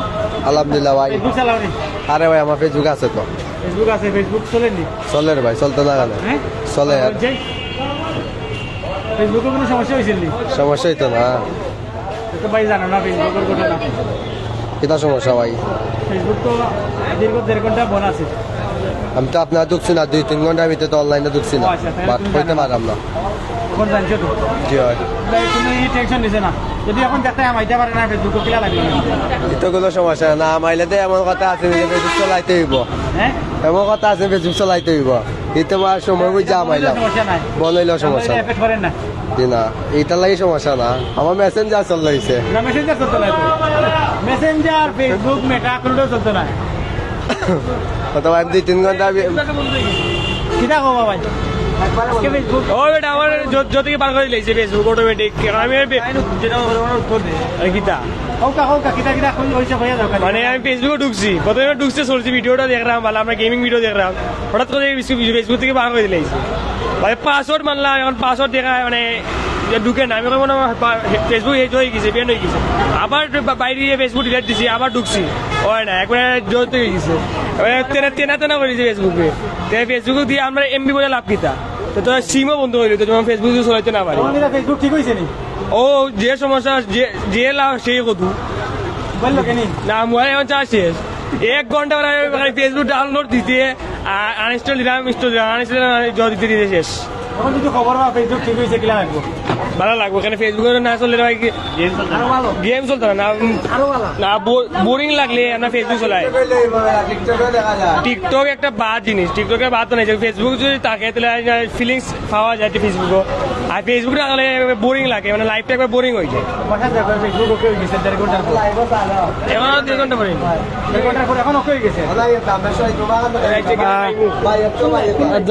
আলহামদুলিল্লাহ ভাই ফেসবুক চালাওনি আরে ভাই আমার ফেসবুক আছে তো ফেসবুক চলেনি চলে রে ভাই চলতে না গেলে হ্যাঁ চলে আর ফেসবুকে কোনো সমস্যা হয়েছিল নি সমস্যাই তো না তো ভাই জানো না ফেসবুকের ঘটনা কিতা সমস্যা ভাই ফেসবুক তো দীর্ঘ 1.5 ঘন্টা বন্ধ আছে আমি তো আপনার ঢুকছি না 2-3 ঘন্টার ভিতরে তো অনলাইনে ঢুকছি না আচ্ছা, তাহলে বাট তুমি হইতে জানো না। পারলাম না এখন জানছো তো জি হয় তুমি টেনশন নিছে না যদি এখন দেখতে আমাইতে পারে না ফেসবুক কিলা লাগবে এটা কোনো সমস্যা না মাইলে তো এমন কথা আছে যে ফেসবুক চলাইতে হইব হ্যাঁ এমন কথা আছে ফেসবুক চলাইতে হইব কিন্তু আমার সময় বুঝে আমাইলাম সমস্যা নাই বন হইলেও সমস্যা এফেক্ট করেন না জি না এইটার লাগি সমস্যা না আমার মেসেঞ্জার চল লাগছে না মেসেঞ্জার চলতো না মেসেঞ্জার ফেসবুক মেটা কোনটাও চলতো না অথবা 2-3 ঘন্টা কিটা কবা ভাই আজকে ফেসবুক ও বেটা আমার যত থেকে পার করে দিয়েছে ফেসবুক অটোমেটিক আমি যেটা উত্তর দে কিতা হৌকা কিটা কিটা হইছে হইয়া যাও মানে আমি ফেসবুকে ঢুকছি প্রথমে ঢুকছে চলছি ভিডিওটা দেখলাম ভালো আমরা গেমিং ভিডিও দেখলাম হঠাৎ করে ফেসবুক থেকে বার করে দিলেছি ভাই পাসওয়ার্ড মানলাম এখন পাসওয়ার্ড দেখা মানে ঢুকে না আমি মনে ফেসবুক হেজ হয়ে গেছে বেন হয়ে গেছে আবার বাইরে গিয়ে ফেসবুক ডিলেট দিছি আবার ঢুকছি হয় না একবার জোর হয়ে গেছে তেনা করেছি ফেসবুকে ফেসবুক দিয়ে আমরা এমবি বলে লাভ কিতা তো তোর সিমও বন্ধ হইলো তো তোমার ফেসবুক চলাইতে না পারি ফেসবুক ঠিক হইছে নি ও যে সমস্যা যে লাভ সেই কত বললো কেনি না মোবাইল এখন চার্জ শেষ 1 ঘন্টা ফেসবুক ডাউনলোড দিতে আনইনস্টল দিলাম ইনস্টল দিলাম আনইনস্টল দিতে দিতে শেষ এখন যদি খবর পাওয়া ফেসবুক ঠিক হইছে কিলা লাগবো ভালো লাগবে এখানে ফেসবুকে না চললে ভাই আরো ভালো গেম চলতো না আরো ভালো না বোরিং লাগলে আমরা ফেসবুক চলাই টিকটক একটা বাদ জিনিস টিকটকের বাদ তো নাই ফেসবুক যদি থাকে তাহলে ফিলিংস পাওয়া যায় ফেসবুকও আর ফেসবুক না হলে বোরিং লাগে মানে লাইফটা একবার বোরিং হয়ে যায় বাসা দেখো ফেসবুক ওকে হয়ে গেছে 1.5 ঘন্টার পর এখন 2 ঘন্টা পরে 1.5 ঘন্টার পর এখন ওকে হয়ে গেছে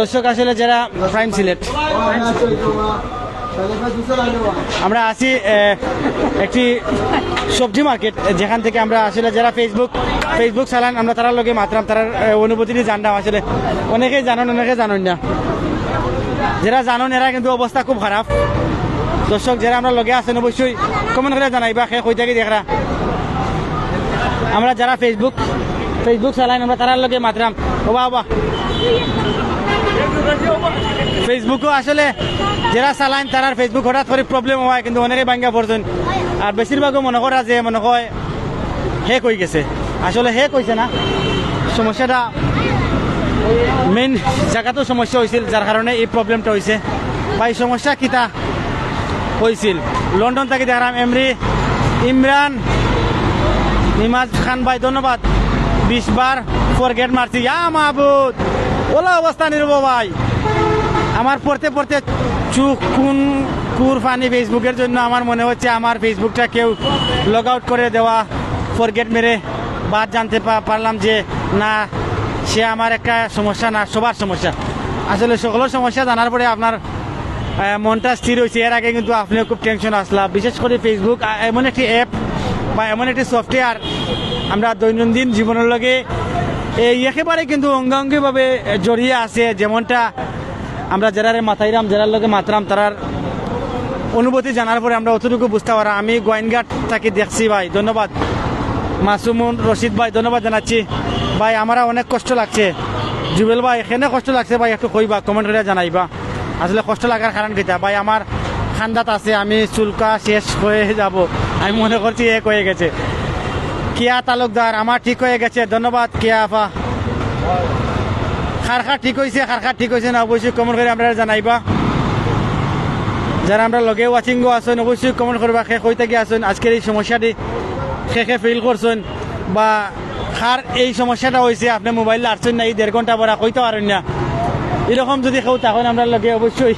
দর্শক আসলে যারা প্রাইম সিলেট আমরা আছি একটি সবজি মার্কেট যেখান থেকে আমরা আসলে যারা ফেসবুক চালান আমরা তার লগে মাত্রাম তার অনুভূতিটি জানলাম আসলে অনেকেই জানেন অনেকে জানেন না যারা জানেন এরা কিন্তু অবস্থা খুব খারাপ দর্শক যারা আমরা লগে আছেন অবশ্যই কমেন্ট করে জানাইবা সে কই থাকি দেখরা আমরা যারা ফেসবুক চালান আমরা তার লগে মাত্রাম বাবা ফেসবুকও আসলে যারা চালান তার ফেসবুক হঠাৎ করে প্রবলেম হয় কিন্তু অনেকে ভাঙ্গা পড়ছেন আর বেশিরভাগও মনে করা যে মনে হয় হেক হয়ে গেছে আসলে হেক হয়েছে না সমস্যাটা মেইন জায়গাতেও সমস্যা হয়েছিল যার কারণে এই প্রবলেমটা হয়েছে বা এই সমস্যা কিতা হয়েছিল লন্ডন থেকে দেখলাম ইমরান নিমাজ খান ভাই ধন্যবাদ 20 বার ফরগেট মারছি মাহবুদ ওলা অবস্থা নির্ব ভাই আমার পড়তে চুখ কুর পানি ফেসবুকের জন্য আমার মনে হচ্ছে আমার ফেসবুকটা কেউ লগ আউট করে দেওয়া ফরগেট মেরে বাদ জানতে পারলাম যে না সে আমার একটা সমস্যা না সবার সমস্যা আসলে সকলের সমস্যা জানার পরে আপনার মনটা স্থির হয়েছে এর আগে কিন্তু আপনিও খুব টেনশন আসলাম বিশেষ করে ফেসবুক এমন একটি অ্যাপ বা এমন একটি সফটওয়্যার আমরা দৈনন্দিন জীবনের লগে একেবারে কিন্তু অঙ্গাঙ্গিভাবে জড়িয়ে আছে যেমনটা আমরা যারা মাথাইরাম যারার লগে মাতরাম তারার অনুভূতি জানার পরে আমরা অতটুকু বুঝতে পারা আমি গোয়েনঘাট তাকে দেখছি ভাই ধন্যবাদ মাসুমুন রশিদ ভাই ধন্যবাদ জানাচ্ছি ভাই আমার অনেক কষ্ট লাগছে জুবেল ভাই এখানে কষ্ট লাগছে ভাই একটু কইবা কমেন্ট করে জানাইবা আসলে কষ্ট লাগার কারণ কিতা ভাই আমার ঠান্ডাত আছে আমি চুলকা শেষ হয়ে যাব আমি মনে করছি এক হয়ে গেছে কিয়া তালুকদার আমার ঠিক হয়ে গেছে ধন্যবাদ কিয়া আফা খারখা ঠিক হয়েছে না অবশ্যই কমেন্ট করে আমরা জানাইবা যারা আমরা লগে ওয়াচিংও আছেন অবশ্যই কমেন্ট করবা শেষ হইতে গিয়ে আসুন আজকের এই সমস্যাটি শেষে ফিল করছেন বা খার এই সমস্যাটা হয়েছে আপনি মোবাইল আসছেন না এই 1.5 ঘন্টা পরে কইতে পারেন না এরকম যদি কেউ তখন আমরা লগে অবশ্যই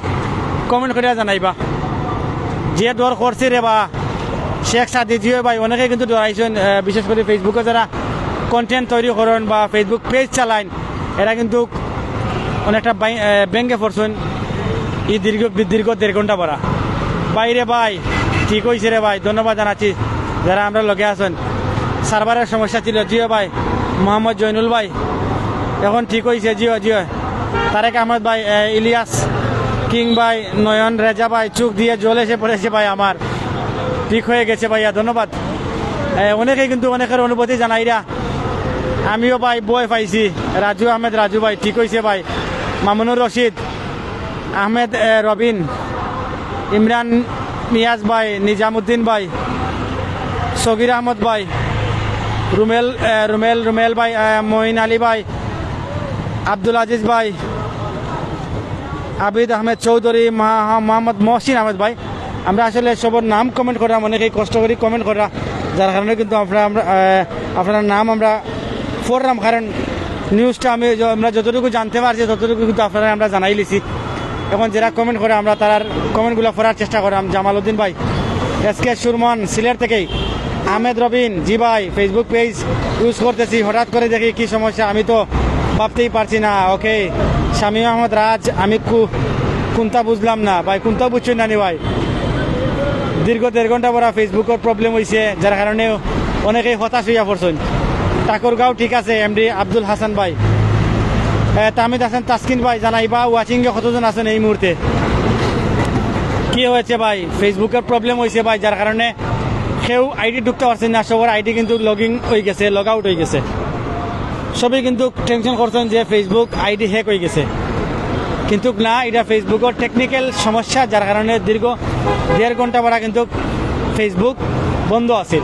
কমেন্ট করে জানাইবা যে দর করছে রে বা শেখ সাদি জিও ভাই অনেকে কিন্তু ডরাইছেন বিশেষ করে ফেসবুকে যারা কন্টেন্ট তৈরি করেন বা ফেসবুক পেজ চালান এরা কিন্তু অনেকটা ব্যাঙ্গে পড়ছেন এই দীর্ঘ 1.5 ঘন্টা পরা বাইরে ভাই ঠিক হয়েছে রে ভাই ধন্যবাদ জানাচ্ছি যারা আমরা লগে আছেন সার্ভারের সমস্যা ছিল জিও ভাই মোহাম্মদ জৈনুল ভাই এখন ঠিক হয়েছে জিও তারেক আহমদ ভাই ইলিয়াস কিং ভাই নয়ন রেজা ভাই চোখ দিয়ে জল এসে পড়েছে ভাই আমার ঠিক হয়ে গেছে ভাইয়া ধন্যবাদ অনেকেই কিন্তু অনেকের অনুভূতি জানাইরা আমিও ভাই বই পাইছি রাজু ভাই ঠিক হয়েছে ভাই মামুনুর রশিদ আহমেদ রবিন ইমরান নিয়াজ ভাই নিজামুদ্দিন ভাই সগির আহমদ ভাই রুমেল ভাই মঈন আলী ভাই আব্দুল আজিজ ভাই আবিদ আহমেদ চৌধুরী, মোহাম্মদ মহসিন আহমেদ ভাই। আমরা আসলে সবার নাম কমেন্ট করাম, অনেকেই কষ্ট করি কমেন্ট করা, যার কারণে কিন্তু আপনার নাম আমরা পড়লাম, কারণ নিউজটা আমরা যতটুকু জানতে পারছি ততটুকু কিন্তু আপনারা আমরা জানাই লিছি। এখন যারা কমেন্ট করে আমরা তার কমেন্টগুলো পড়ার চেষ্টা করলাম। জামাল উদ্দিন ভাই, এসকে সুরমান সিলেট থেকেই, আহমেদ রবিন, জি ভাই ফেসবুক পেজ ইউজ করতেছি, হঠাৎ করে দেখি কি সমস্যা আমি তো ভাবতেই পারছি না। ওকে শামীম আহমদ রাজ, আমি কোনটা বুঝলাম না ভাই, কোনটা বুঝছেন না নি ভাই? দীর্ঘ 1.5 ঘন্টা পর ফেসবুকের প্রবলেম হয়েছে, যার কারণে অনেকেই হতাশ হইয়া পড়ছেন। ঠাকুরগাঁও ঠিক আছে, এমডি আব্দুল হাসান ভাই, তামিদ হাসান তাসকিন ভাই, জানাইবা ওয়াচিংয়ে কতজন আছেন এই মুহূর্তে? কি হয়েছে ভাই? ফেসবুকের প্রবলেম হয়েছে ভাই, যার কারণে কেউ আইডি ঢুকতে পারছেন না, সবার আইডি কিন্তু লগইন হয়ে গেছে, লগ আউট হয়ে গেছে। সবই কিন্তু টেনশন করছেন যে ফেসবুক আইডি হ্যাক হয়ে গেছে, কিন্তু না, এটা ফেসবুকের টেকনিক্যাল সমস্যা, যার কারণে দীর্ঘ 1.5 ঘন্টা পর কিন্তু ফেসবুক বন্ধ আছে।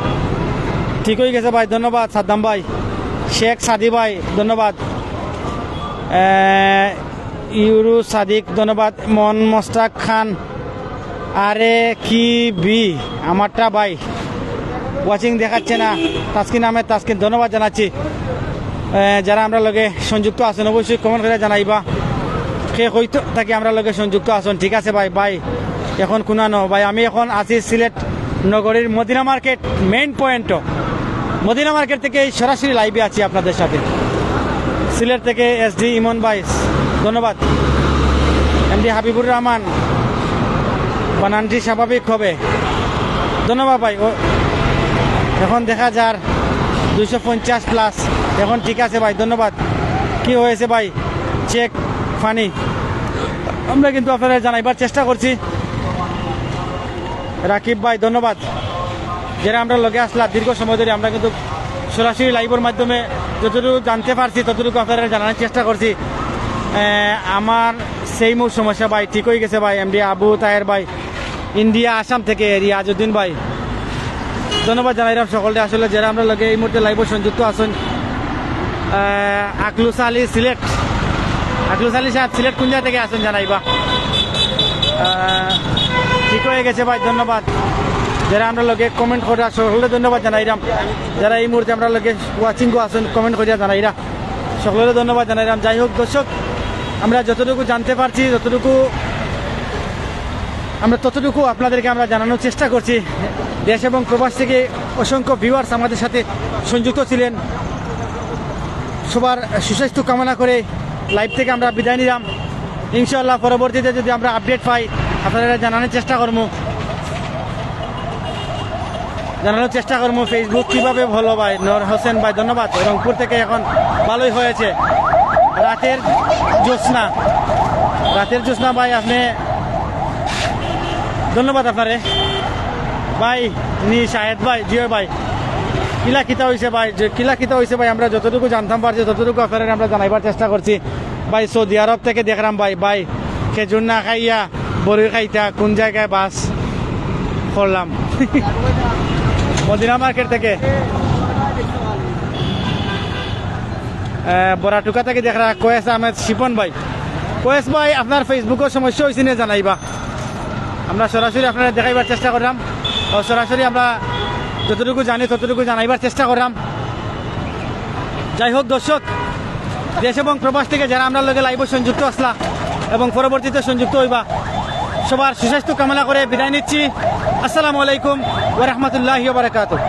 ঠিক হয়ে গেছে ভাই, ধন্যবাদ সাদ্দাম ভাই। শেখ সাদি ভাই ধন্যবাদ, ইউরু সাদিক ধন্যবাদ, মন মোস্তাক খান, আরে কি বি আমারটা ভাই ওয়াচিং দেখাচ্ছে না, তাসকিন আহমেদ তাসকিন ধন্যবাদ জানাচ্ছি। যারা আমরা লগে সংযুক্ত আছেন অবশ্যই কমেন্ট করে জানাইবা কে হইতো থাকি আমরা লগে সংযুক্ত আছেন। ঠিক আছে ভাই, ভাই এখন কোনানো ভাই, আমি এখন আছি সিলেট নগরীর Madina market main point, Madina market থেকে সরাসরি লাইভে আছি আপনাদের সাথে। সিলেট থেকে এসডি ইমন ভাই ধন্যবাদ, এমডি হাবিবুর রহমান, বানানটি স্বাভাবিক হবে ধন্যবাদ ভাই। এখন দেখা যার 250+, এখন ঠিক আছে ভাই ধন্যবাদ। কি হয়েছে ভাই চেক ফানি, আমরা কিন্তু আপনারা জানাইবার চেষ্টা করছি। রাকিব ভাই ধন্যবাদ, যারা আমরা লগে আসলা দীর্ঘ সময় ধরে আমরা কিন্তু সরাসরি লাইভের মাধ্যমে যতটুকু জানতে পারছি ততটুকু আপনারা জানানোর চেষ্টা করছি। আমার সেই মূল সমস্যা ভাই ঠিক হয়ে গেছে ভাই। এমডি আবু তাহের ভাই, ইন্ডিয়া আসাম থেকে রিয়াজউদ্দিন ভাই ধন্যবাদ জানাইলাম সকলকে। আসলে যারা আমরা লগে এই মুহূর্তে লাইভে সংযুক্ত আছেন, আকলুস আলী সিলেট, আকলুস আলী সাহেব সিলেট কোন জায়গা থেকে আসেন জানাইবা। ঠিক হয়ে গেছে ভাই ধন্যবাদ, যারা আমরা লগে কমেন্ট করে সকলে ধন্যবাদ জানাইলাম। যারা এই মুহূর্তে আমরা লগে ওয়াচিং আছেন কমেন্ট করিয়া জানাইরা সকলে ধন্যবাদ জানাইলাম। যাই হোক দর্শক, আমরা যতটুকু জানতে পারছি ততটুকু আপনাদেরকে আমরা জানানোর চেষ্টা করছি। দেশ এবং প্রবাস থেকে অসংখ্য ভিউয়ার্স আমাদের সাথে সংযুক্ত ছিলেন, সবার সুস্বাস্থ্য কামনা করে লাইভ থেকে আমরা বিদায় নিলাম। ইনশাআল্লাহ পরবর্তীতে যদি আমরা আপডেট পাই আপনারা জানানোর চেষ্টা করবো ফেসবুক কিভাবে ভালো ভাই। নূর হোসেন ভাই ধন্যবাদ, রংপুর থেকে এখন ভালোই হয়েছে। রাতের জ্যোৎস্না ভাই আপনি ধন্যবাদ আপনারে ভাই। শাহেদ ভাই, জিও ভাই, কিলা কিতা হয়েছে ভাই, আমরা যতটুকু জানতাম পারছি ততটুকু আপনারা আমরা জানাইবার চেষ্টা করছি ভাই। সৌদি আরব থেকে দেখলাম ভাই খেজুর না খাইয়া বড়ি খাইতা কোন জায়গায় বাস করলাম। মদিনা মার্কেট থেকে, বড়াটুকা থেকে দেখলাম কয়েস আহমেদ শিপন ভাই। কয়েস ভাই আপনার ফেসবুকের সমস্যা হয়েছে না জানাইবা, আমরা সরাসরি আপনারা দেখাইবার চেষ্টা করলাম, সরাসরি আমরা যতটুকু জানি ততটুকু জানাইবার চেষ্টা করলাম। যাই হোক দর্শক, দেশ এবং প্রবাস থেকে যারা আমরা লগে লাইভ সংযুক্ত আসলা এবং পরবর্তীতে সংযুক্ত হইবা, সবার সুস্বাস্থ্য কামনা করে বিদায় নিচ্ছি। আসসালামু আলাইকুম ওয়া রাহমাতুল্লাহি ওয়া বারাকাতুহু।